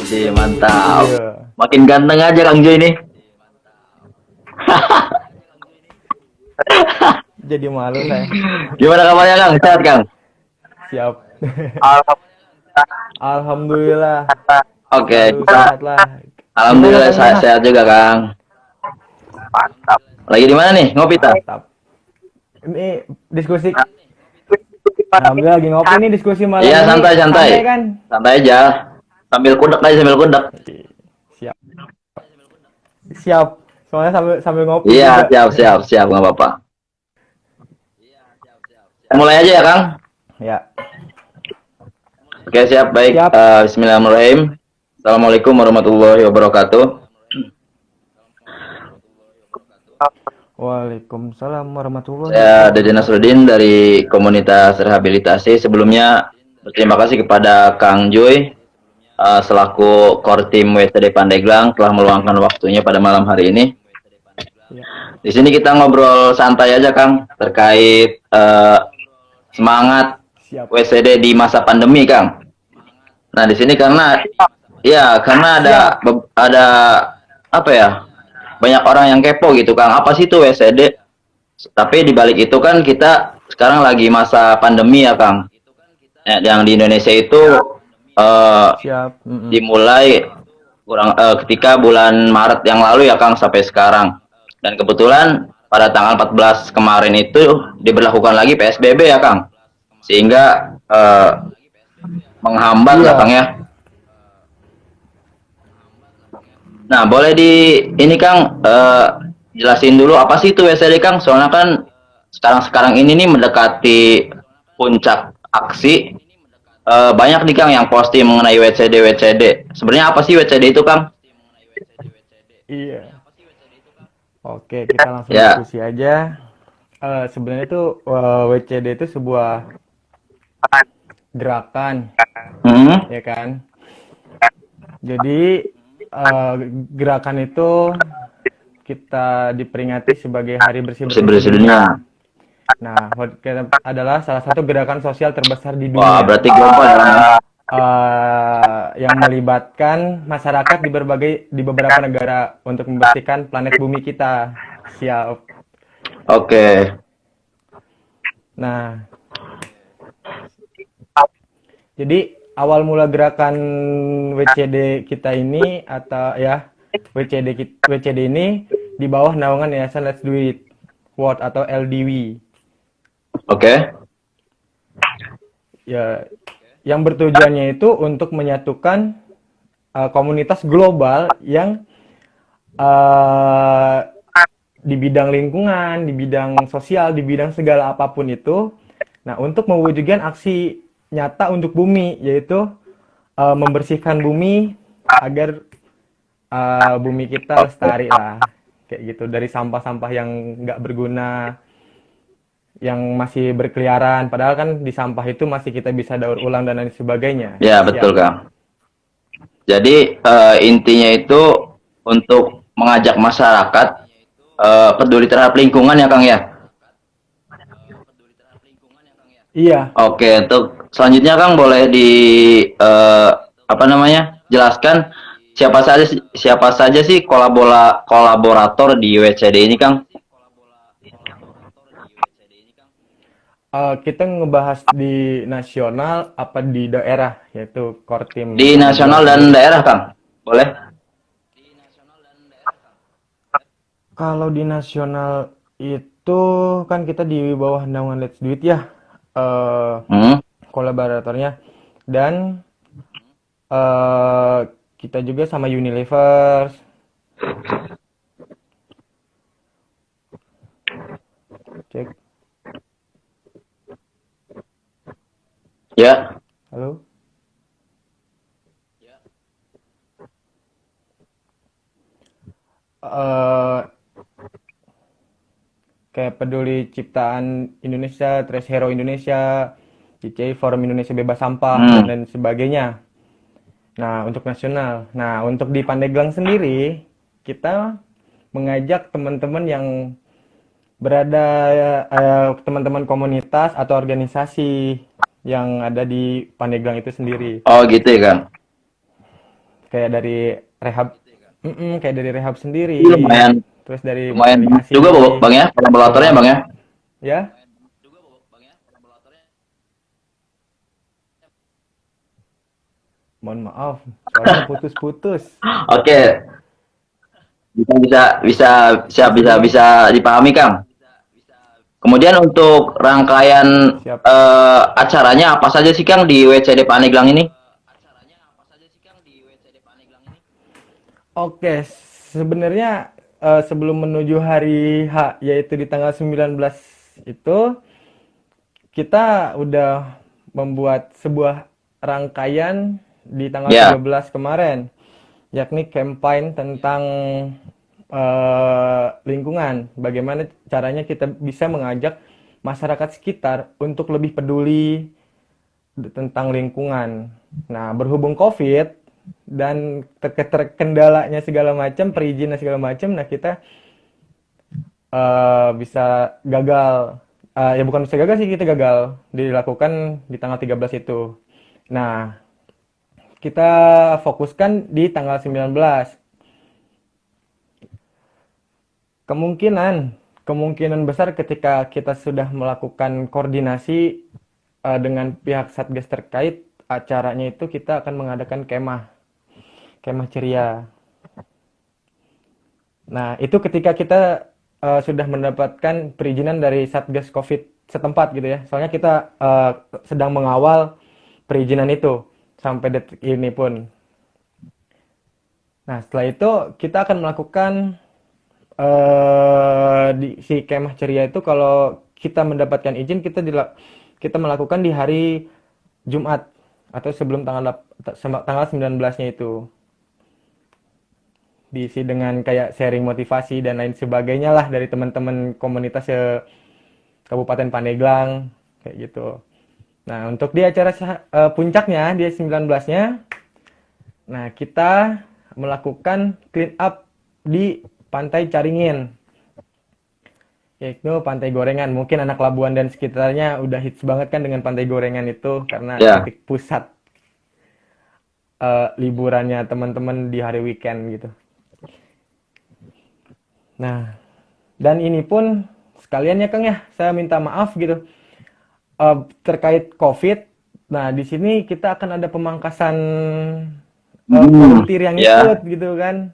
Jadi mantap. Iya. Makin ganteng aja Kang Jo ini. Jadi malu saya. Gimana kabarnya Kang? Sehat Kang? Siap. Alhamdulillah. Alhamdulillah. Oke, Selalu kita sehat lah. Gimana alhamdulillah Kang Dimas? sehat juga Kang. Mantap. Lagi di mana nih? Ngopi tak? Mantap. Ini diskusi. Alhamdulillah lagi ngopi nih diskusi malam Iya ini. santai-santai. Santai kan? Santai aja. Sambil kudek aja sambil kudek. Siap. Siap. Soalnya sambil sambil ngopi Iya juga. siap nggak apa-apa. Mulai aja ya Kang. Ya. Oke siap baik. Siap. Bismillahirrahmanirrahim. Assalamualaikum warahmatullahi wabarakatuh. Waalaikumsalam warahmatullahi Saya Dede Nasruddin dari komunitas rehabilitasi. Sebelumnya berterima kasih kepada Kang Joy selaku core team WCD Pandeglang telah meluangkan waktunya pada malam hari ini. Ya. Di sini kita ngobrol santai aja Kang terkait semangat Siap. WCD di masa pandemi Kang. Nah di sini karena ada apa ya, banyak orang yang kepo gitu Kang, apa sih itu WCD? Tapi di balik itu kan kita sekarang lagi masa pandemi ya Kang. Yang di Indonesia itu Siap. dimulai ketika bulan Maret yang lalu ya Kang sampai sekarang. Dan kebetulan pada tanggal 14 kemarin itu diberlakukan lagi PSBB ya Kang. Sehingga menghambat lah Kang ya. Nah, boleh ini Kang jelasin dulu apa sih itu WCD Kang? Soalnya kan sekarang ini nih mendekati puncak aksi, banyak nih Kang yang posting mengenai WCD. Sebenarnya apa sih WCD itu Kang? Iya. Oke, kita langsung Ya. diskusi aja. Sebenarnya itu WCD itu sebuah gerakan, ya kan? Jadi gerakan itu kita diperingati sebagai Hari Bersih-Bersih Dunia. Nah, adalah salah satu gerakan sosial terbesar di Wah, dunia berarti global ya. yang melibatkan masyarakat di beberapa negara untuk membersihkan planet bumi kita. Siap. Oke. Nah, jadi awal mula gerakan WCD kita ini WCD ini di bawah naungan Yayasan Let's Do It World atau LDW. Oke. Ya, yang bertujuannya itu untuk menyatukan komunitas global yang di bidang lingkungan, di bidang sosial, di bidang segala apapun itu. Nah, untuk mewujudkan aksi nyata untuk bumi, yaitu membersihkan bumi agar bumi kita lestari lah, kayak gitu, dari sampah-sampah yang nggak berguna, yang masih berkeliaran, padahal kan di sampah itu masih kita bisa daur ulang dan lain sebagainya. Ya, betul Kang. Jadi intinya itu untuk mengajak masyarakat peduli terhadap lingkungan ya Kang ya. Iya. Oke, untuk selanjutnya Kang boleh jelaskan siapa saja sih kolaborator di WCD ini Kang? Kita ngebahas di nasional apa di daerah, yaitu core team. Di nasional dan daerah Kang, boleh? Kalau di nasional itu kan kita di bawah naungan Let's Do It ya, kolaboratornya, dan kita juga sama Unilever. Cek. Ya. Halo. Kayak Peduli Ciptaan Indonesia, Trash Hero Indonesia, CCI Forum Indonesia Bebas Sampah, dan lain sebagainya. Nah, untuk nasional. Nah, untuk di Pandeglang sendiri, kita mengajak teman-teman yang berada, teman-teman komunitas atau organisasi yang ada di Pandeglang itu sendiri. Oh gitu ya Kang. kayak dari rehab, kayak dari rehab sendiri, Ini lumayan terus dari lumayan bilik juga ASI Bang ya, kolaboratornya Bang ya. ya. Mohon maaf, suaranya putus-putus. Oke, bisa bisa bisa bisa Masih bisa belum bisa dipahami Kang. Kemudian untuk rangkaian siap. acaranya apa saja sih Kang di WCD Paneglang ini? Oke, sebenarnya sebelum menuju hari H, yaitu di tanggal 19 itu, kita udah membuat sebuah rangkaian di tanggal Ya, 13 kemarin, yakni campaign tentang lingkungan. Bagaimana caranya kita bisa mengajak masyarakat sekitar untuk lebih peduli tentang lingkungan. Nah, berhubung COVID dan terkendalanya segala macam, perizinan segala macam, nah kita bisa gagal. Ya bukan bisa gagal sih, kita gagal dilakukan di tanggal 13 itu. Nah, kita fokuskan di tanggal 19. Kemungkinan besar ketika kita sudah melakukan koordinasi dengan pihak Satgas terkait, acaranya itu kita akan mengadakan kemah ceria. Nah, itu ketika kita sudah mendapatkan perizinan dari Satgas COVID setempat gitu ya. Soalnya kita sedang mengawal perizinan itu sampai detik ini pun. Nah, setelah itu kita akan melakukan di si kemah ceria itu, kalau kita mendapatkan izin, kita melakukan di hari Jumat atau sebelum tanggal 19-nya itu. Diisi dengan kayak sharing motivasi dan lain sebagainya lah dari teman-teman komunitas Kabupaten Pandeglang kayak gitu. Nah, untuk di acara puncaknya di 19-nya, nah kita melakukan clean up di Pantai Caringin, yaitu Pantai Gorengan. Mungkin anak Labuan dan sekitarnya udah hits banget kan dengan Pantai Gorengan itu, karena ya. titik pusat liburannya teman-teman di hari weekend gitu. Nah, dan ini pun sekalian ya Kang ya, saya minta maaf gitu terkait COVID. Nah, di sini kita akan ada pemangkasan volunteer yang Ya. ikut gitu kan.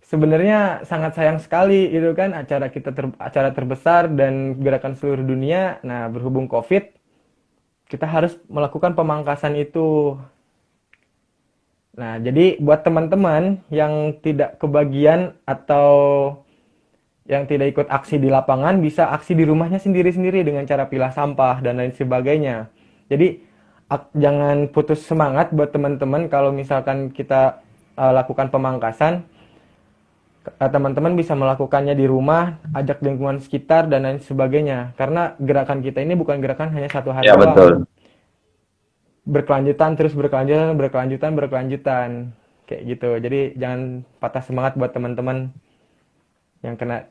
Sebenarnya sangat sayang sekali gitu kan, acara terbesar dan gerakan seluruh dunia. Nah, berhubung COVID, kita harus melakukan pemangkasan itu. Nah, jadi buat teman-teman yang tidak kebagian atau yang tidak ikut aksi di lapangan, bisa aksi di rumahnya sendiri-sendiri dengan cara pilah sampah dan lain sebagainya. Jadi jangan putus semangat buat teman-teman kalau misalkan kita lakukan pemangkasan. Teman-teman bisa melakukannya di rumah, ajak lingkungan sekitar dan lain sebagainya. Karena gerakan kita ini bukan gerakan hanya satu hari Ya, doang. betul. Berkelanjutan, terus berkelanjutan. Kayak gitu. Jadi jangan patah semangat buat teman-teman yang kena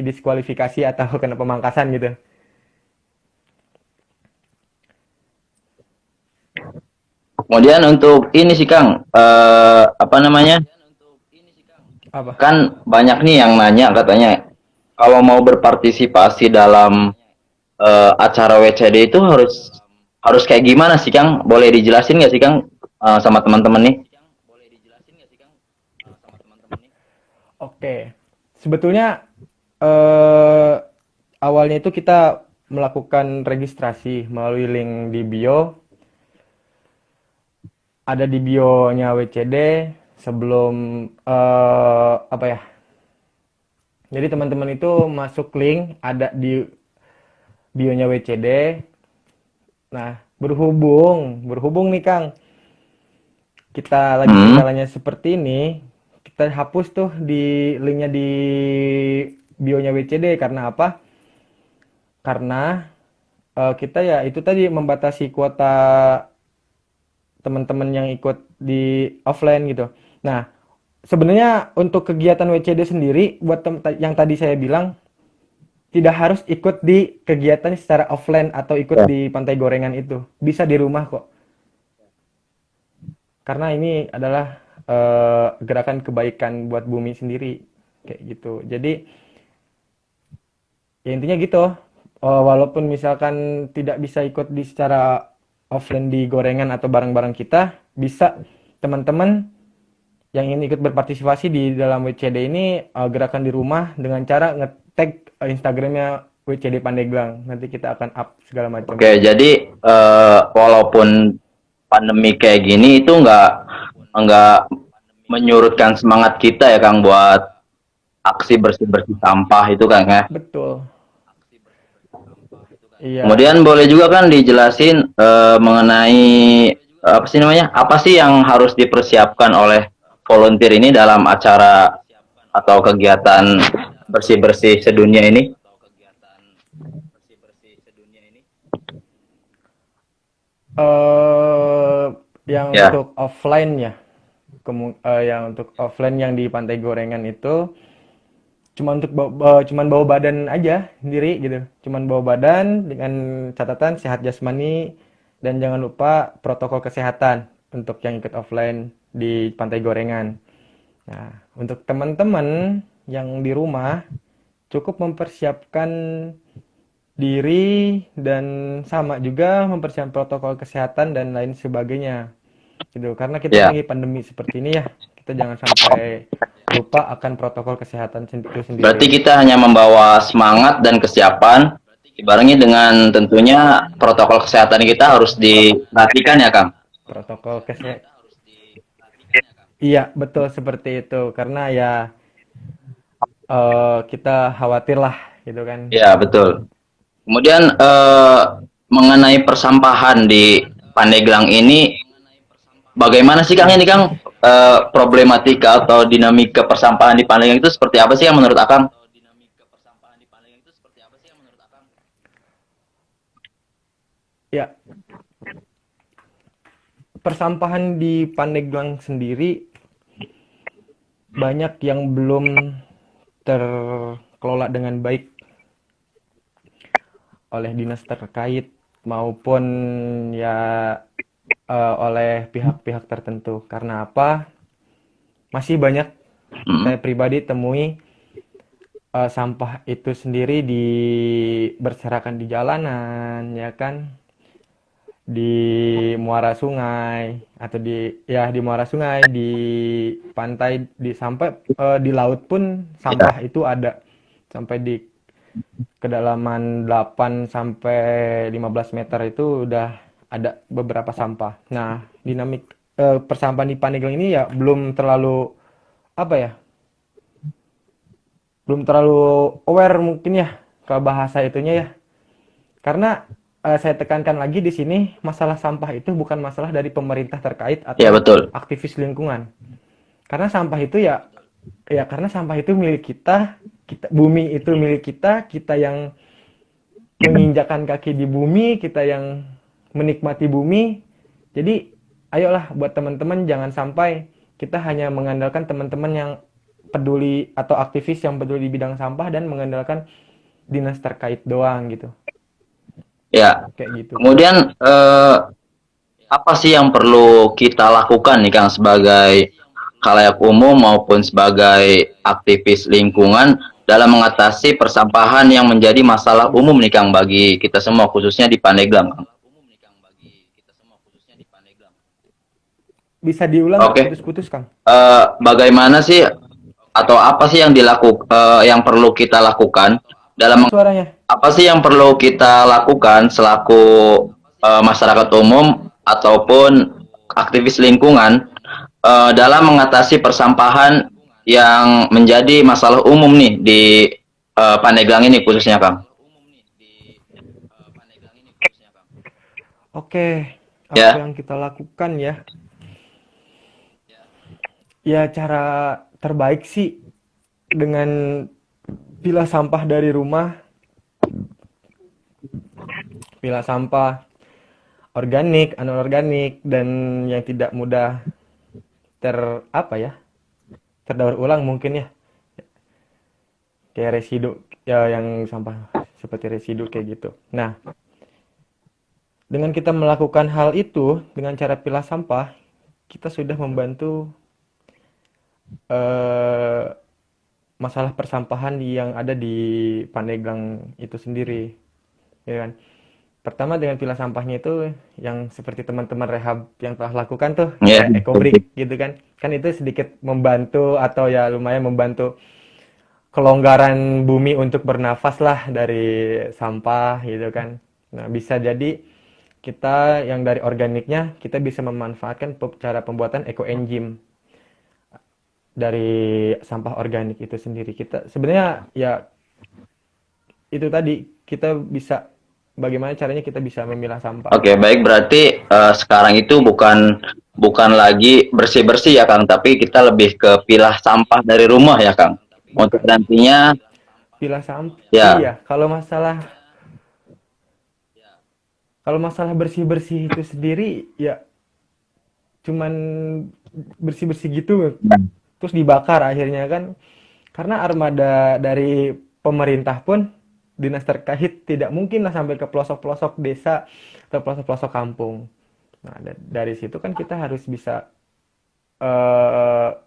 diskualifikasi atau kena pemangkasan gitu. Kemudian untuk ini sih Kang, apa namanya? Apa? Kan banyak nih yang nanya katanya kalau mau berpartisipasi dalam acara WCD itu harus kayak gimana sih Kang? Boleh dijelasin nggak sih Kang sama teman-teman nih? Oke. Sebetulnya awalnya itu kita melakukan registrasi melalui link di bio. Ada di bio-nya WCD sebelum apa ya? Jadi teman-teman itu masuk link ada di bio-nya WCD. Nah, berhubung nih Kang, kita lagi kendalanya seperti ini, kita hapus tuh di linknya di bio-nya WCD. Karena apa? Karena kita ya itu tadi membatasi kuota teman-teman yang ikut di offline gitu. Nah, sebenarnya untuk kegiatan WCD sendiri, buat yang tadi saya bilang, tidak harus ikut di kegiatan secara offline atau ikut di Pantai Gorengan itu. Bisa di rumah kok. karena ini adalah gerakan kebaikan buat bumi sendiri kayak gitu. Jadi ya intinya gitu. Walaupun misalkan tidak bisa ikut di secara offline di gorengan atau barang-barang kita, bisa teman-teman yang ingin ikut berpartisipasi di dalam WCD ini gerakan di rumah dengan cara nge-tag Instagramnya WCD Pandeglang. Nanti kita akan up segala macam. Oke, jadi walaupun pandemi kayak gini itu nggak menyurutkan semangat kita ya Kang buat aksi bersih-bersih sampah itu Kang ya. Betul. Iya. Kemudian boleh juga kan dijelasin mengenai apa sih namanya? Apa sih yang harus dipersiapkan oleh volunteer ini dalam acara atau kegiatan bersih-bersih sedunia ini? Yang Ya. untuk offline ya, yang untuk offline yang di Pantai Gorengan itu cuman bawa badan aja sendiri gitu, cuman bawa badan dengan catatan sehat jasmani dan jangan lupa protokol kesehatan untuk yang ikut offline di Pantai Gorengan. Nah, untuk teman-teman yang di rumah cukup mempersiapkan diri dan sama juga mempersiapkan protokol kesehatan dan lain sebagainya gitu, karena kita Ya. lagi pandemi seperti ini ya, kita jangan sampai lupa akan protokol kesehatan itu sendiri. Berarti kita hanya membawa semangat dan kesiapan dibarengi dengan tentunya protokol kesehatan kita harus diperhatikan ya Kang. Protokol kesehatan, iya betul seperti itu, karena ya kita khawatir lah gitu kan. Ya, betul. Kemudian mengenai persampahan di Pandeglang ini, bagaimana sih Kang ini Kang problematika atau dinamika persampahan di Pandeglang itu seperti apa sih yang menurut Akang? Ya, persampahan di Pandeglang sendiri banyak yang belum terkelola dengan baik oleh dinas terkait maupun ya oleh pihak-pihak tertentu. Karena apa? Masih banyak saya pribadi temui sampah itu sendiri berserakan di jalanan, ya kan? Di muara sungai atau di muara sungai, di pantai, sampai di laut pun sampah itu ada, sampai di kedalaman 8 sampai 15 meter itu udah ada beberapa sampah. Nah, dinamik persampahan di Pandeglang ini ya belum terlalu apa ya? Belum terlalu aware mungkin ya ke bahasa itunya ya. Karena saya tekankan lagi di sini, masalah sampah itu bukan masalah dari pemerintah terkait atau Ya, betul. aktivis lingkungan. Karena sampah itu karena sampah itu milik kita, bumi itu milik kita yang menginjakkan kaki di bumi, kita yang menikmati bumi. Jadi, ayolah buat teman-teman jangan sampai kita hanya mengandalkan teman-teman yang peduli atau aktivis yang peduli di bidang sampah dan mengandalkan dinas terkait doang gitu. Ya. Kayak gitu. Kemudian apa sih yang perlu kita lakukan nih Kang sebagai khalayak umum maupun sebagai aktivis lingkungan dalam mengatasi persampahan yang menjadi masalah umum nih Kang bagi kita semua khususnya di Pandeglang, Kang? Bisa diulang Oke. putus-putus, Kang? Bagaimana sih atau apa sih yang perlu kita lakukan dalam Suaranya. apa sih yang perlu kita lakukan selaku masyarakat umum ataupun aktivis lingkungan dalam mengatasi persampahan yang menjadi masalah umum nih di Pandeglang ini khususnya Kang? Oke, Ya. apa yang kita lakukan ya? Ya, cara terbaik sih dengan pilah sampah dari rumah. Pilah sampah organik, anorganik, dan yang tidak mudah terdaur ulang mungkin ya. Kayak residu, ya yang sampah seperti residu kayak gitu. Nah, dengan kita melakukan hal itu dengan cara pilah sampah, kita sudah membantu eh, masalah persampahan yang ada di Pandeglang itu sendiri, ya kan? Pertama dengan pilah sampahnya itu yang seperti teman-teman rehab yang telah lakukan tuh Ya. kayak ekobrik gitu kan. Kan itu sedikit membantu atau ya lumayan membantu kelonggaran bumi untuk bernafas lah dari sampah gitu kan. Nah, bisa jadi kita yang dari organiknya kita bisa memanfaatkan cara pembuatan ekoenzim dari sampah organik itu sendiri. Kita sebenarnya ya itu tadi kita bisa bagaimana caranya kita bisa memilah sampah. Oke, baik, berarti sekarang itu bukan lagi bersih-bersih ya Kang, tapi kita lebih ke pilah sampah dari rumah ya Kang. Untuk nantinya Pilah sampah. ya. Iya, kalau masalah bersih-bersih itu sendiri ya cuman bersih-bersih gitu terus dibakar akhirnya kan, karena armada dari pemerintah pun dinas terkait tidak mungkin lah sampai ke pelosok-pelosok desa atau pelosok-pelosok kampung. Nah, dari situ kan kita harus bisa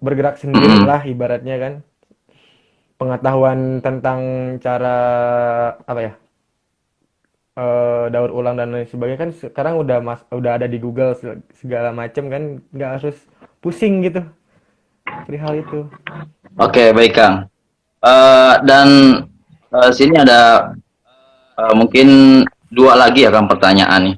bergerak sendiri lah ibaratnya kan, pengetahuan tentang cara apa ya, daur ulang dan lain sebagainya kan sekarang udah ada di Google segala macam kan, nggak harus pusing gitu perihal itu. Oke, baik Kang. Dan sini ada mungkin dua lagi ya Kang pertanyaan nih.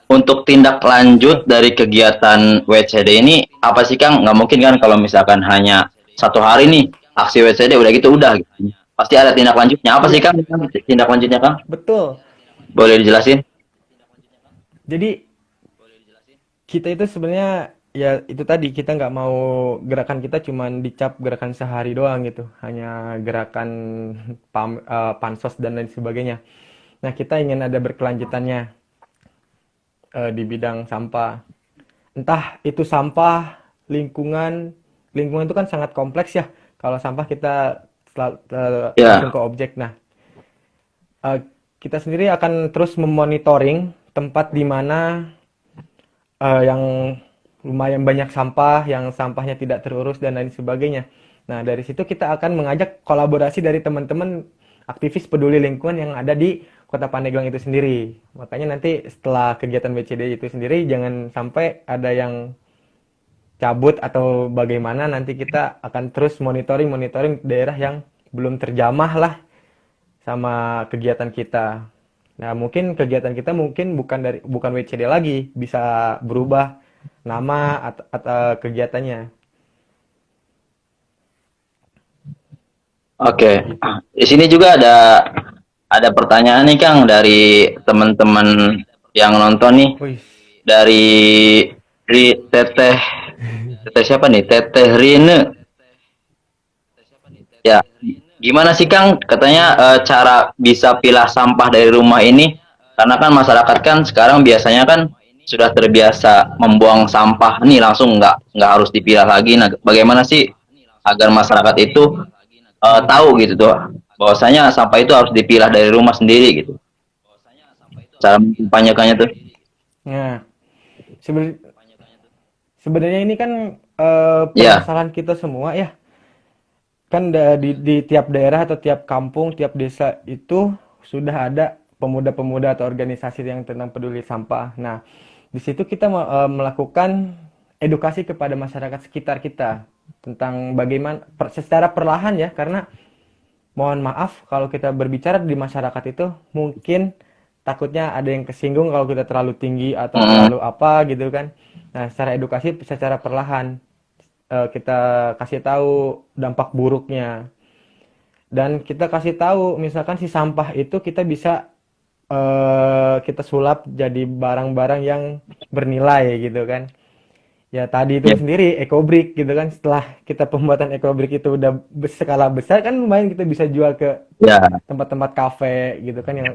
Untuk tindak lanjut dari kegiatan WCD ini apa sih Kang? Nggak mungkin kan kalau misalkan hanya satu hari nih aksi WCD udah gitu udah gitu. Pasti ada tindak lanjutnya. Apa sih Iya, Kang tindak lanjutnya Kang? betul. Boleh dijelasin? Jadi kita itu sebenarnya ya itu tadi kita nggak mau gerakan kita cuman dicap gerakan sehari doang gitu, hanya gerakan pansos dan lain sebagainya. Nah, kita ingin ada berkelanjutannya di bidang sampah. Entah itu sampah, lingkungan, lingkungan itu kan sangat kompleks ya. Kalau sampah kita Ya. langsung ke objek. Nah, eh, kita sendiri akan terus memonitoring tempat di mana yang lumayan banyak sampah, yang sampahnya tidak terurus dan lain sebagainya. Nah, dari situ kita akan mengajak kolaborasi dari teman-teman aktivis peduli lingkungan yang ada di Kota Pandeglang itu sendiri. Makanya nanti setelah kegiatan BCD itu sendiri jangan sampai ada yang cabut atau bagaimana, nanti kita akan terus monitoring daerah yang belum terjamah lah sama kegiatan kita. Nah, mungkin kegiatan kita mungkin bukan WCD lagi, bisa berubah nama atau kegiatannya. Oke. Gitu. Di sini juga ada pertanyaan nih Kang dari teman-teman yang nonton nih, Wih, dari Teteh Teteh siapa nih? Teteh Rine. Ya, gimana sih Kang? Katanya cara bisa pilah sampah dari rumah ini, karena kan masyarakat kan sekarang biasanya kan sudah terbiasa membuang sampah nih langsung nggak harus dipilah lagi. Nah, bagaimana sih agar masyarakat itu tahu gitu tuh bahwasanya sampah itu harus dipilah dari rumah sendiri gitu. Cara menyampaikannya tuh. nah sebenarnya ini kan Ya, permasalahan kita semua ya. Kan di tiap daerah atau tiap kampung, tiap desa itu sudah ada pemuda-pemuda atau organisasi yang tentang peduli sampah. Nah, di situ kita melakukan edukasi kepada masyarakat sekitar kita tentang bagaimana secara perlahan ya, karena mohon maaf kalau kita berbicara di masyarakat itu mungkin takutnya ada yang kesinggung kalau kita terlalu tinggi atau terlalu apa gitu kan. Nah, secara edukasi secara perlahan kita kasih tahu dampak buruknya, dan kita kasih tahu misalkan si sampah itu kita bisa kita sulap jadi barang-barang yang bernilai gitu kan. Ya tadi itu ya, sendiri ekobrik gitu kan, setelah kita pembuatan ekobrik itu udah skala besar kan lumayan kita bisa jual ke ya, tempat-tempat kafe gitu kan, yang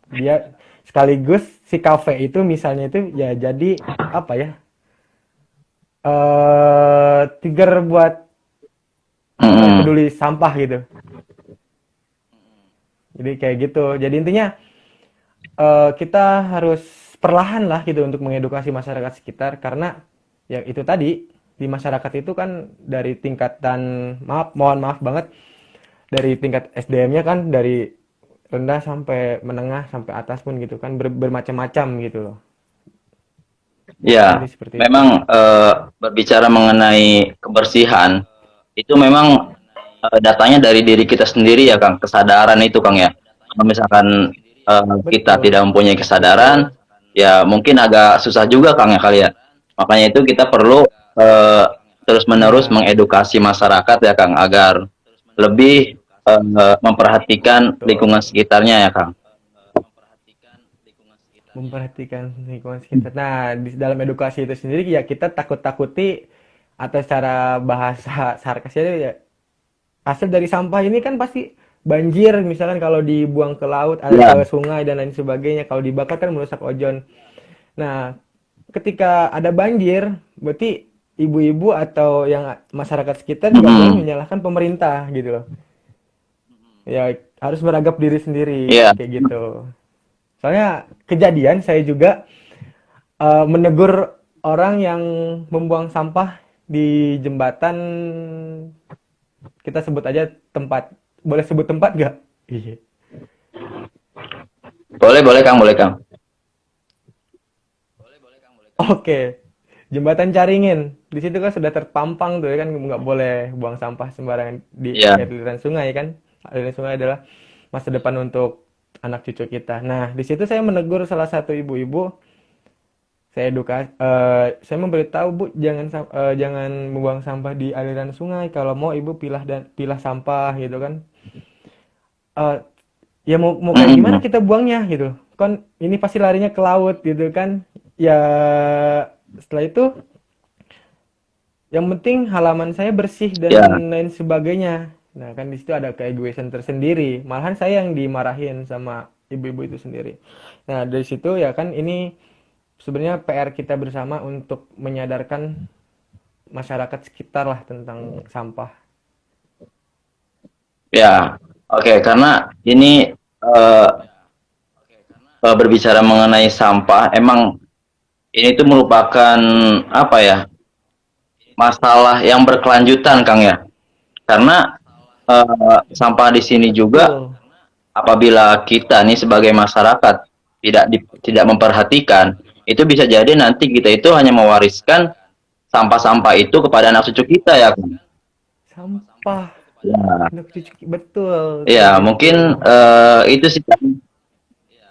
dia sekaligus si kafe itu misalnya itu ya jadi apa ya, trigger buat peduli sampah gitu. Jadi kayak gitu. Jadi intinya kita harus perlahan lah gitu untuk mengedukasi masyarakat sekitar, karena ya itu tadi, di masyarakat itu kan dari tingkatan, mohon maaf banget, dari tingkat SDM-nya kan dari rendah sampai menengah sampai atas pun gitu kan, bermacam-macam gitu loh. Ya, Jadi seperti itu. memang berbicara mengenai kebersihan itu memang datanya dari diri kita sendiri ya Kang, kesadaran itu Kang ya. Kalau misalkan kita Betul. tidak mempunyai kesadaran, ya mungkin agak susah juga Kang ya kali ya. Makanya itu kita perlu terus-menerus Iya, mengedukasi masyarakat ya Kang agar lebih memperhatikan betul. lingkungan sekitarnya ya Kang. Memperhatikan lingkungan sekitar. Nah, di dalam edukasi itu sendiri ya kita takut-takuti, atau secara bahasa sarkasnya itu ya, hasil dari sampah ini kan pasti banjir, misalkan kalau dibuang ke laut, Ya, ke sungai dan lain sebagainya, kalau dibakar kan merusak ozon. Nah, ketika ada banjir, berarti ibu-ibu atau yang masyarakat sekitar nggak boleh mm-mm. menyalahkan pemerintah gitu loh. Ya harus meragap diri sendiri Ya, kayak gitu. Soalnya kejadian saya juga menegur orang yang membuang sampah di jembatan, kita sebut aja tempat. Boleh sebut tempat nggak? Iya. boleh boleh Kang, boleh Kang. Oke. Jembatan Caringin. Di situ kan sudah terpampang tuh ya kan, nggak boleh buang sampah sembarangan di Ya, aliran sungai kan. Aliran sungai adalah masa depan untuk anak cucu kita. Nah, di situ saya menegur salah satu ibu-ibu. Saya memberitahu, Bu, jangan membuang sampah di aliran sungai. Kalau mau ibu pilah sampah gitu kan. Eh, ya mau kayak gimana mm-mm. kita buangnya gitu. Kan ini pasti larinya ke laut gitu kan. Ya setelah itu yang penting halaman saya bersih dan Ya, lain sebagainya. Nah, kan di situ ada keegoisan tersendiri. Malahan saya yang dimarahin sama ibu-ibu itu sendiri. Nah, dari situ ya kan ini sebenarnya PR kita bersama untuk menyadarkan masyarakat sekitar lah tentang sampah. ya. Oke, karena ini eh, berbicara mengenai sampah, emang ini tuh merupakan apa ya, masalah yang berkelanjutan, Kang ya. Karena sampah di sini juga Betul. apabila kita nih sebagai masyarakat tidak memperhatikan, itu bisa jadi nanti kita itu hanya mewariskan sampah-sampah itu kepada anak cucu kita ya, Kang. Sampah. Ya, Anak cucu betul kayak ya gitu. mungkin itu sih, Kang.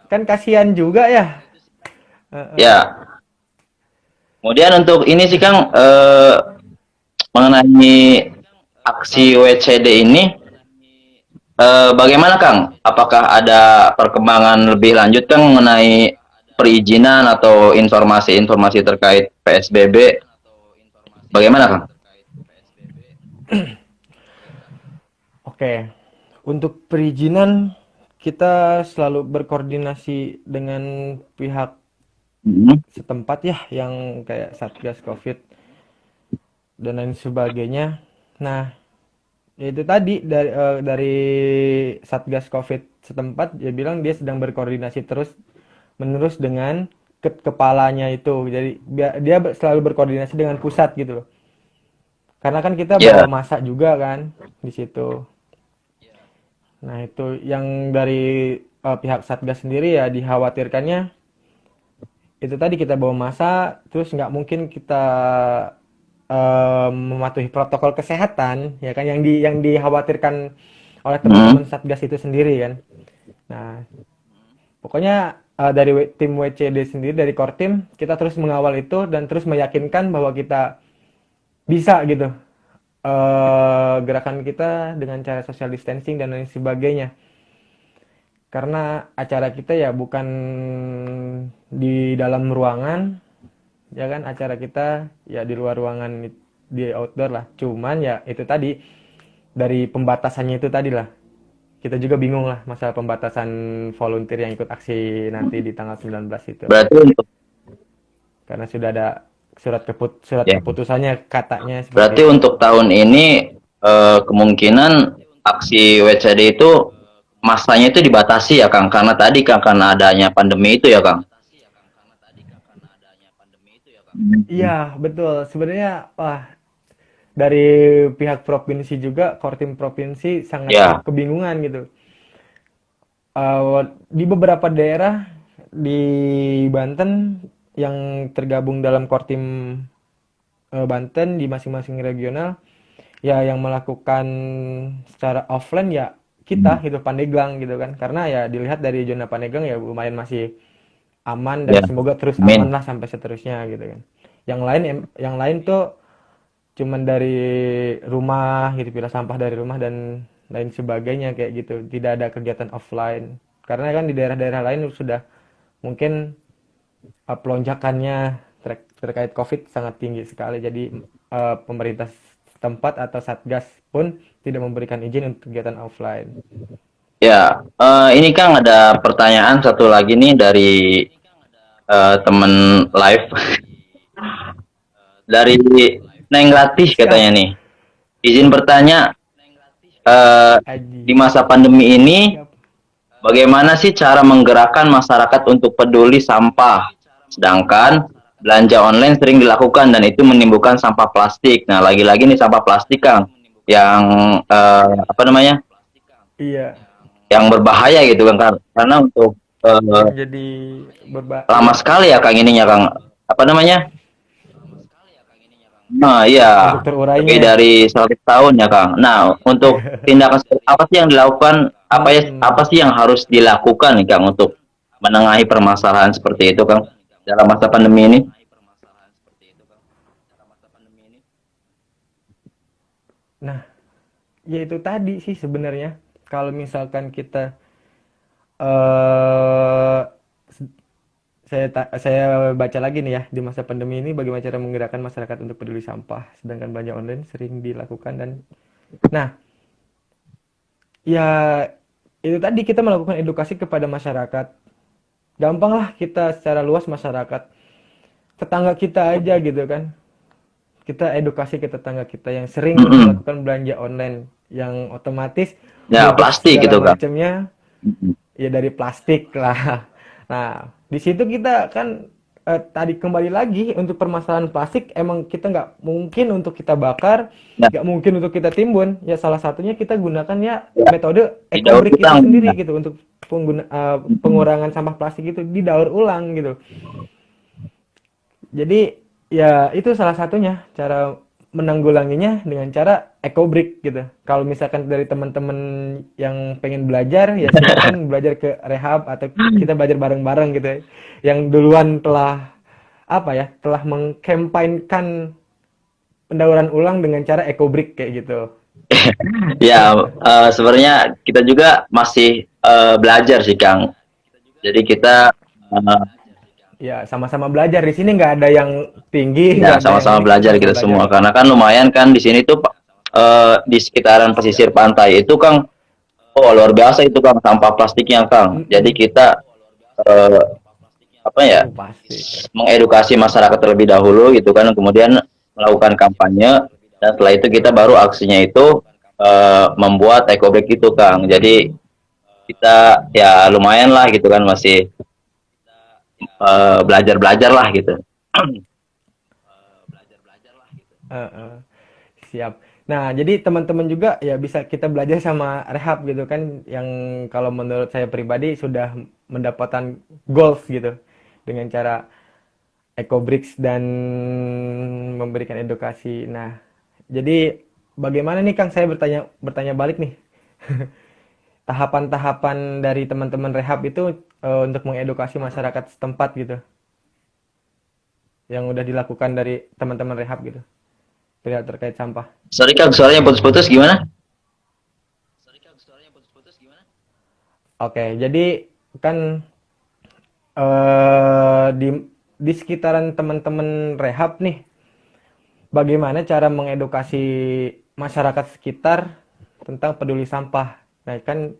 Kan kasihan juga ya. Heeh. Ya. Kemudian untuk ini sih Kang, mengenai aksi WCD ini, bagaimana Kang? Apakah ada perkembangan lebih lanjut Kang mengenai perizinan atau informasi-informasi terkait PSBB? Bagaimana Kang? Oke. Untuk perizinan kita selalu berkoordinasi dengan pihak Mhm. setempat ya, yang kayak Satgas Covid dan lain sebagainya. Nah, ya itu tadi dari Satgas Covid setempat dia bilang dia sedang berkoordinasi terus menerus dengan kepalanya itu. Jadi dia selalu berkoordinasi dengan pusat gitu loh. Karena kan kita bawa Ya, masa juga kan di situ. Nah, itu yang dari pihak Satgas sendiri ya dikhawatirkannya itu tadi, kita bawa masa terus nggak mungkin kita mematuhi protokol kesehatan ya kan, yang dikhawatirkan oleh teman-teman mhm. Satgas itu sendiri kan. Nah, pokoknya dari tim WCD sendiri, dari Kortim, kita terus mengawal itu dan terus meyakinkan bahwa kita bisa gitu, gerakan kita dengan cara social distancing dan lain sebagainya. Karena acara kita ya bukan di dalam ruangan, ya kan, acara kita ya di luar ruangan, di outdoor lah. Cuman ya itu tadi, dari pembatasannya itu tadi lah. Kita juga bingung lah masalah pembatasan volunteer yang ikut aksi nanti di tanggal 19 itu. Berarti untuk Karena sudah ada surat ya, keputusannya, katanya berarti seperti itu. untuk tahun ini kemungkinan aksi WCD itu masanya itu dibatasi ya Kang, karena tadi Kang karena adanya pandemi itu ya Kang. Iya, betul. Sebenarnya, wah, dari pihak provinsi juga, Kortim provinsi sangat Ya, kebingungan gitu. Di beberapa daerah di Banten yang tergabung dalam Kortim Banten di masing-masing regional, ya yang melakukan secara offline ya kita gitu Pandeglang gitu kan. Karena ya dilihat dari zona Pandeglang ya lumayan masih aman dan ya, semoga terus aman amin. lah sampai seterusnya gitu kan. Yang lain tuh cuman dari rumah gitu, pilah sampah dari rumah dan lain sebagainya kayak gitu. Tidak ada kegiatan offline. Karena kan di daerah-daerah lain sudah mungkin pelonjakannya terkait COVID sangat tinggi sekali. Jadi pemerintah setempat atau Satgas pun tidak memberikan izin untuk kegiatan offline. Ya, ini Kang ada pertanyaan satu lagi nih dari temen live dari Neng Ratih katanya Siap, nih. Izin bertanya, eh, di Aji. masa pandemi ini Siap. bagaimana sih cara menggerakkan masyarakat untuk peduli sampah? Sedangkan belanja online sering dilakukan dan itu menimbulkan sampah plastik. Nah, lagi-lagi nih sampah plastik Kang yang apa namanya? Iya, Yang berbahaya gitu kan karena untuk yang eh, jadi lama iya, sekali ya Kang ininya Kang. Apa namanya? Nah, iya, untuk lebih terurainya. dari 100 tahun ya, Kang. Nah, untuk tindakan apa sih yang dilakukan, apa Hmm. sih yang harus dilakukan nih, Kang, untuk menengahi permasalahan seperti itu, Kang, dalam masa pandemi ini? Nah, ya itu tadi sih sebenarnya. Kalau misalkan kita eh saya baca lagi nih ya, di masa pandemi ini bagaimana cara menggerakkan masyarakat untuk peduli sampah, sedangkan belanja online sering dilakukan dan nah, ya itu tadi kita melakukan edukasi kepada masyarakat. Gampang lah kita secara luas masyarakat. Tetangga kita aja gitu kan. Kita edukasi ke tetangga kita yang sering Mm-mm. melakukan belanja online yang otomatis Ya, budget plastik segala gitu, Kang. macamnya Mm-mm. ya dari plastik lah. Nah, di situ kita kan tadi kembali lagi untuk permasalahan plastik emang kita nggak mungkin untuk kita bakar, Ya, nggak mungkin untuk kita timbun. Ya salah satunya kita gunakan ya ya, metode didaur eco-brick itu ulang. sendiri Ya. gitu untuk Mm-mm. pengurangan sampah plastik itu didaur ulang gitu. Jadi ya itu salah satunya cara menanggulanginya dengan cara eco-brick gitu. Kalau misalkan dari teman-teman yang pengen belajar ya silakan belajar ke rehab atau kita belajar bareng-bareng gitu ya. Yang duluan telah apa ya, telah mengkampanyekan pendauran ulang dengan cara eco-brick kayak gitu. Ya, sebenarnya kita juga masih belajar sih, Kang. Jadi kita Ya sama-sama belajar di sini nggak ada yang tinggi, ya nggak ada yang sama-sama ini, kita belajar sama-sama kita belajar semua kok. karena kan lumayan kan di sini tuh di sekitaran pesisir pantai itu Kang. Oh, luar biasa itu Kang, sampah plastiknya Kang. Jadi Mm-mm. kita eh, apa ya, Pasti. mengedukasi masyarakat terlebih dahulu gitu kan, kemudian melakukan kampanye dan setelah itu kita baru aksinya itu membuat eco bag itu Kang. Jadi kita ya lumayan lah gitu kan masih belajar-belajar lah gitu. Heeh. Siap. Nah, jadi teman-teman juga ya bisa kita belajar sama Rehab gitu kan yang kalau menurut saya pribadi sudah mendapatkan goals gitu dengan cara EcoBricks dan memberikan edukasi. Nah, jadi bagaimana nih Kang saya bertanya bertanya balik nih. Tahapan-tahapan dari teman-teman Rehab itu untuk mengedukasi masyarakat setempat gitu yang udah dilakukan dari teman-teman Rehab gitu terkait sampah. Sorry Kang, suaranya putus-putus gimana? Oke, jadi kan di sekitaran teman-teman rehab nih, bagaimana cara mengedukasi masyarakat sekitar tentang peduli sampah. Nah, kan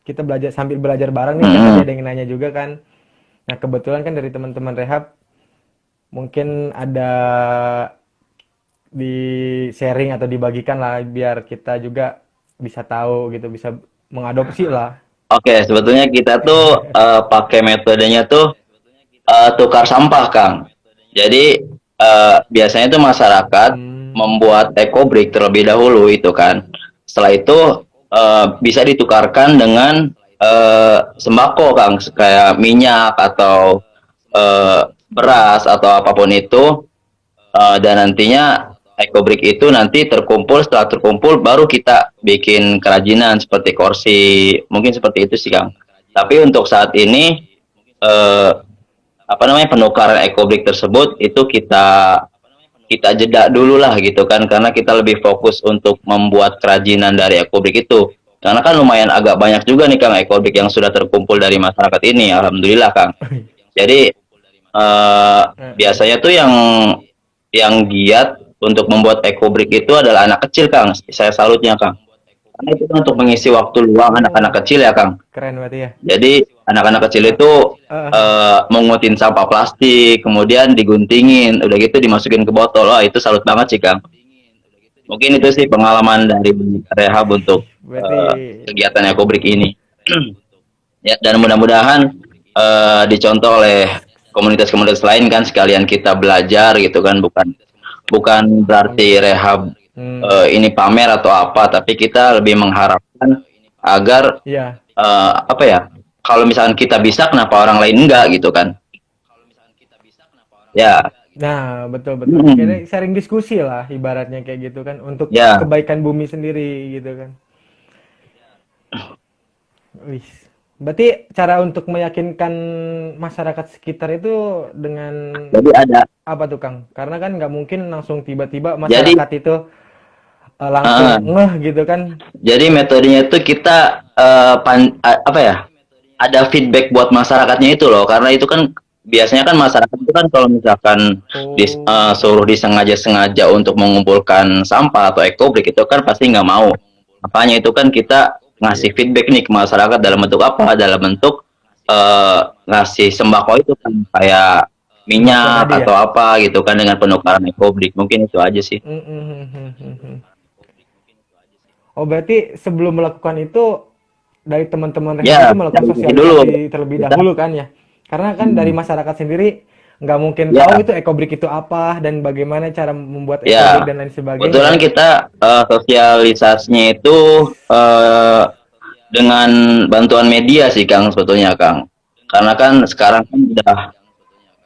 kita belajar sambil belajar bareng nih, kan tadi Mm-mm. ada yang nanya juga kan. Nah, kebetulan kan dari teman-teman rehab mungkin ada di sharing atau dibagikan lah biar kita juga bisa tahu gitu, bisa mengadopsi lah. Oke, sebetulnya kita tuh pakai metodenya tuh tukar sampah, Kang. Jadi biasanya itu masyarakat Hmm. membuat ekobrik terlebih dahulu itu kan. Setelah itu bisa ditukarkan dengan sembako Kang, kayak minyak atau beras atau apapun itu. Dan nantinya ekobrik itu nanti terkumpul, setelah terkumpul baru kita bikin kerajinan seperti kursi, mungkin seperti itu sih Kang. Tapi untuk saat ini eh, apa namanya, penukaran ekobrik tersebut itu kita kita jeda dulu lah gitu kan, karena kita lebih fokus untuk membuat kerajinan dari ekobrik itu, karena kan lumayan agak banyak juga nih Kang ekobrik yang sudah terkumpul dari masyarakat ini, alhamdulillah Kang. Jadi biasanya tuh yang giat untuk membuat ekobrik itu adalah anak kecil Kang, saya salutnya Kang, karena itu kan untuk mengisi waktu luang anak-anak Oh, kecil ya Kang. keren berarti ya. Jadi anak-anak kecil Ah, itu ah, ah. mengutin sampah plastik, kemudian diguntingin, udah gitu dimasukin ke botol. Wah, itu salut banget sih, Kang. Mungkin itu sih pengalaman dari Rehab untuk Berarti kegiatan ekobrik ini. Ya, dan mudah-mudahan dicontoh oleh komunitas-komunitas lain kan, sekalian kita belajar gitu kan, bukan bukan berarti amin. Rehab Hmm, ini pamer atau apa, tapi kita lebih mengharapkan agar iya. apa ya, kalau misalkan kita bisa kenapa orang lain enggak gitu kan ya. Nah, betul betul. Mm, Kayaknya sharing diskusi lah ibaratnya kayak gitu kan untuk ya. kebaikan bumi sendiri gitu kan. Wih. Berarti cara untuk meyakinkan masyarakat sekitar itu dengan Jadi ada, apa tuh Kang? Karena kan nggak mungkin langsung tiba-tiba jadi masyarakat itu langsung ngeh gitu kan. jadi metodenya itu kita apa ya, ada feedback buat masyarakatnya itu loh, karena itu kan biasanya kan masyarakat itu kan kalau misalkan Oh, suruh disengaja-sengaja untuk mengumpulkan sampah atau ekobrik itu kan pasti nggak mau. Makanya itu kan kita ngasih iya. feedback nih ke masyarakat dalam bentuk apa? Dalam bentuk ngasih sembako itu kan, kayak Sembako minyak tadi ya. atau apa gitu kan, dengan penukaran ekobrik. Mungkin itu aja sih. Mm, mm, mm, mm, mm, mm. Oh, berarti sebelum melakukan itu dari teman-teman rehab itu Ya, melakukan cari dulu sosialisasi terlebih kita. dahulu kan ya. Karena kan dari masyarakat sendiri nggak mungkin Ya, tahu itu ekobrik itu apa dan bagaimana cara membuat ekobrik ya. dan lain sebagainya Kebetulan ya. kita sosialisasinya itu eh, dengan bantuan media sih Kang, sebetulnya Kang. Karena kan sekarang kan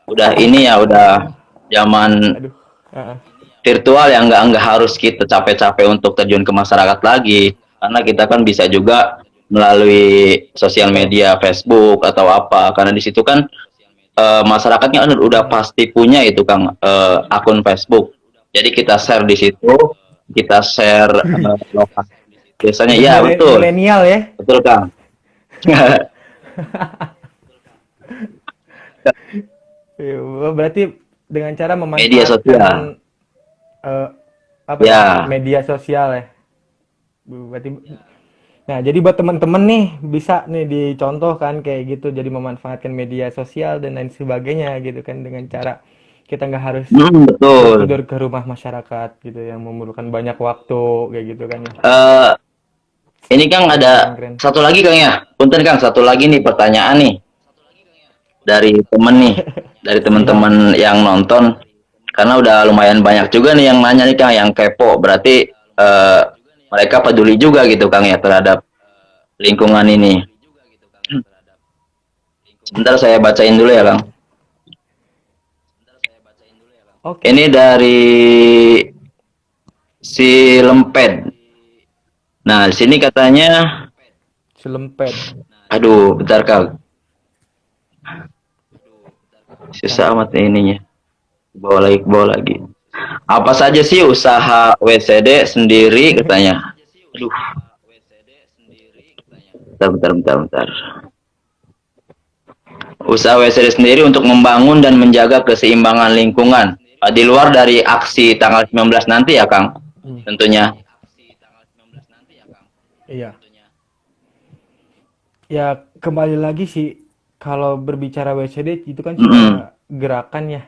udah ini ya, udah Oh, zaman aduh. Heeh. virtual yang nggak harus kita capek-capek untuk terjun ke masyarakat lagi, karena kita kan bisa juga melalui sosial Betul. media Facebook atau apa, karena di situ kan masyarakatnya udah Mm-mm. pasti punya itu Kang, akun Facebook. Jadi kita share di situ, kita share lokasi. Biasanya Udah ya, betul, milenial ya. betul Kang. Iya, berarti dengan cara Media memanfaatkan sosial. eh, apa ya Ya, media sosial ya. Berarti, nah jadi buat teman-teman nih bisa nih dicontohkan kayak gitu, jadi memanfaatkan media sosial dan lain sebagainya gitu kan dengan cara kita nggak harus door to betul. door ke rumah masyarakat gitu yang memerlukan banyak waktu kayak gitu kan ya. Eh, ini Kang Keren keren ada keren. satu lagi Kang ya. Punten Kang, satu lagi nih pertanyaan nih dari temen nih, dari Siap. teman-teman yang nonton. Karena udah lumayan banyak juga nih yang nanya nih Kang, yang kepo. Berarti mereka peduli juga gitu Kang ya terhadap lingkungan ini. Sebentar saya bacain dulu ya Kang. Oke. Ini dari si Lemped. Nah, di sini katanya, Selempet. aduh, bentar Kang, susah Nah, amat ininya. Bawa lagi. Apa saja sih usaha WCD sendiri katanya? Aduh, bentar. Usaha WCD sendiri untuk membangun dan menjaga keseimbangan lingkungan. Di luar dari aksi tanggal 19 nanti ya, Kang. hmm, Tentunya. iya. Ya kembali lagi sih kalau berbicara WCD itu kan Mm -mm. sebuah gerakan ya.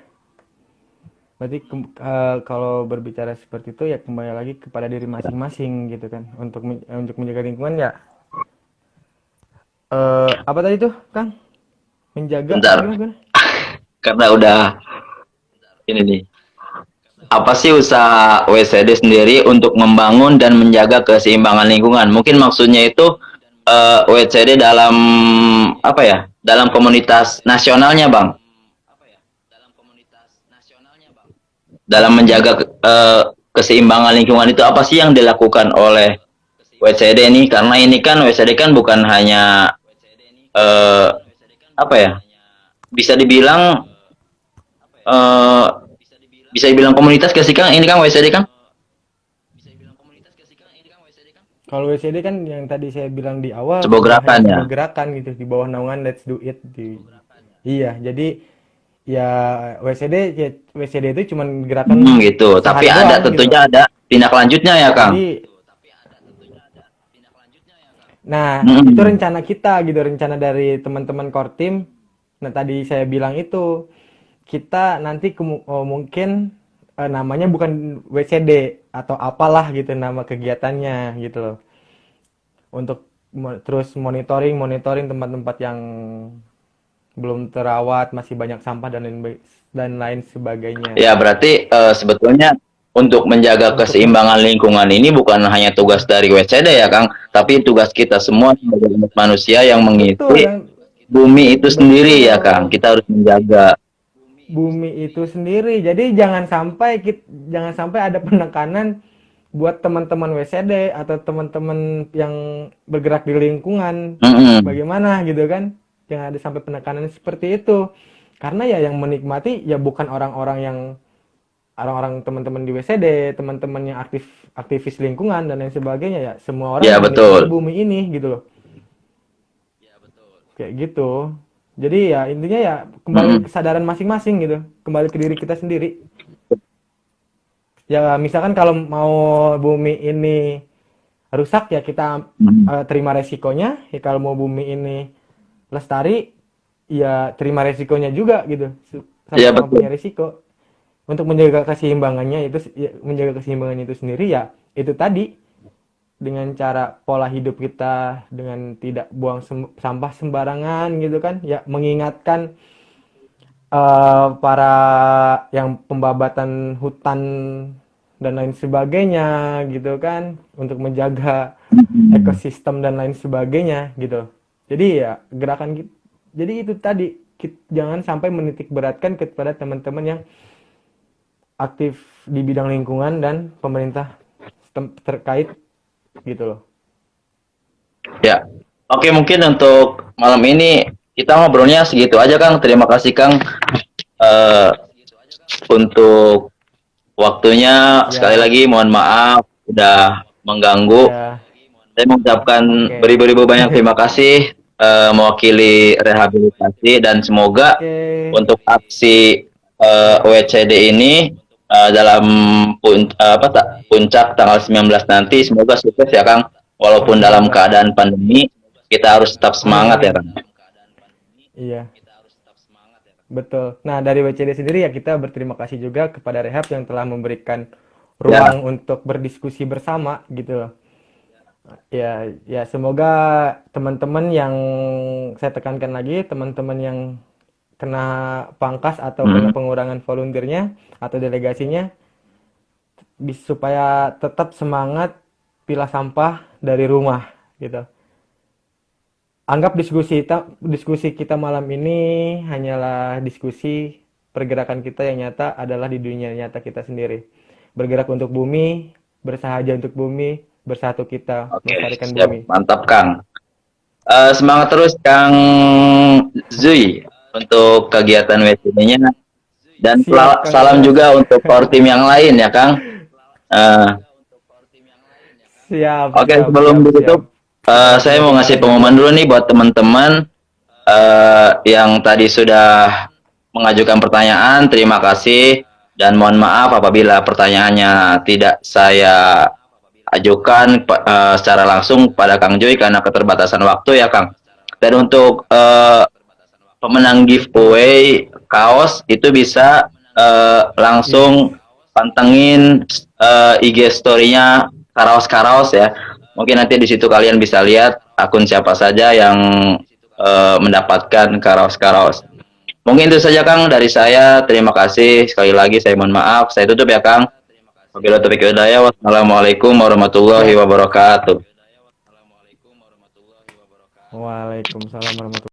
Berarti kalau berbicara seperti itu ya kembali lagi kepada diri masing-masing gitu kan untuk menjaga lingkungan ya apa tadi tuh Kang? Menjaga apa Bentar, gimana? karena udah ini nih. apa sih usaha WCD sendiri untuk membangun dan menjaga keseimbangan lingkungan? Mungkin maksudnya itu WCD dalam apa ya? Dalam komunitas nasionalnya, Bang. Dalam menjaga keseimbangan lingkungan itu apa sih yang dilakukan oleh WCD ini? Karena ini kan WCD kan bukan hanya eh, apa ya? Bisa dibilang eh, bisa dibilang komunitas gak sih Kang? Ini kan WCD kan? Kalau WCD kan yang tadi saya bilang di awal Sebuah ya hanya gerakan ya. sebuah gerakan gitu di bawah naungan Let's Do It iya, jadi ya WCD itu cuman gerakan Gitu. Tapi sehari ada doang gitu. tentunya ada tindak lanjutnya ya Kang. Jadi nah, itu Hmm. rencana kita gitu, rencana dari teman-teman core team. Nah, tadi saya bilang itu kita nanti mungkin namanya bukan WCD atau apalah gitu nama kegiatannya gitu loh. Untuk terus monitoring tempat-tempat yang belum terawat, masih banyak sampah dan lain sebagainya. Ya berarti sebetulnya untuk menjaga Untuk keseimbangan lingkungan ini bukan hanya tugas dari WCD ya Kang, tapi tugas kita semua sebagai manusia yang betul mengisi yang bumi itu sendiri ya Kang. betul Kita harus menjaga. bumi itu sendiri. Jadi jangan sampai ada penekanan buat teman-teman WCD atau teman-teman yang bergerak di lingkungan Mm-mm. bagaimana gitu kan. Jangan ada sampai penekanan seperti itu. Karena ya yang menikmati ya bukan orang-orang teman-teman di WCD, teman-teman yang aktivis lingkungan dan lain sebagainya ya semua orang Ya yang menikmati betul. bumi ini gitu loh. Kayak gitu. Jadi ya intinya ya kembali Mm-mm. kesadaran masing-masing gitu, kembali ke diri kita sendiri. Ya misalkan kalau mau bumi ini rusak ya kita Mm-mm. terima resikonya. Ya kalau mau bumi ini lestari ya terima resikonya juga gitu. Ya Sama-sama betul. punya resiko. Untuk menjaga keseimbangannya itu menjaga keseimbangannya itu sendiri ya itu tadi dengan cara pola hidup kita dengan tidak buang sampah sembarangan gitu kan ya mengingatkan para yang pembabatan hutan dan lain sebagainya gitu kan untuk menjaga Mm-mm. ekosistem dan lain sebagainya gitu. Jadi ya jadi itu tadi jangan sampai menitik beratkan kepada teman-teman yang aktif di bidang lingkungan dan pemerintah terkait gitu loh. Ya. Oke, mungkin untuk malam ini kita ngobrolnya segitu aja Kang. Terima kasih Kang eh, untuk waktunya. Sekali Ya, lagi mohon maaf udah mengganggu. ya, Saya mengucapkan oke. beribu-ribu banyak terima kasih mewakili rehabilitasi dan semoga Oke. untuk aksi WCD ini dalam puncak tanggal 19 nanti semoga sukses ya Kang. Walaupun dalam Semoga. keadaan pandemi kita harus tetap semangat ya Amin. Kang. Iya, betul. Nah, dari WCD sendiri ya kita berterima kasih juga kepada Rehab yang telah memberikan Ya, ruang untuk berdiskusi bersama gitu loh. Ya, ya semoga teman-teman yang saya tekankan lagi, teman-teman yang kena pangkas atau kena mm, pengurangan volunteernya atau delegasinya supaya tetap semangat pilah sampah dari rumah gitu. Anggap diskusi kita malam ini hanyalah diskusi pergerakan kita yang nyata adalah di dunia nyata kita sendiri. Bergerak untuk bumi, bersahaja untuk bumi, bersatu kita oke, melestarikan siap, bumi. mantap Kang. Semangat terus Kang Zui untuk kegiatan WCD-nya dan Siap, Kang salam Yos. juga untuk core tim yang lain ya Kang. Eh, Siap, Oke, siap, sebelum siap, siap. ditutup, Kita saya mau ngasih bertindak pengumuman lanjut. dulu nih buat teman-teman yang tadi sudah mengajukan pertanyaan. Terima kasih dan mohon maaf apabila pertanyaannya tidak saya ajukan secara langsung pada Kang Joy karena keterbatasan waktu ya Kang. Dan untuk pemenang giveaway kaos itu bisa Yes. langsung pantengin IG story-nya Karaos-Karaos ya. Mungkin nanti di situ kalian bisa lihat akun siapa saja yang mendapatkan Karaos-Karaos. Mungkin itu saja Kang dari saya. Terima kasih sekali lagi. Saya mohon maaf. Saya tutup ya Kang. Wabillahi taufiq wal hidayah. Wassalamualaikum warahmatullahi Ya. wabarakatuh. Waalaikumsalam warahmatullahi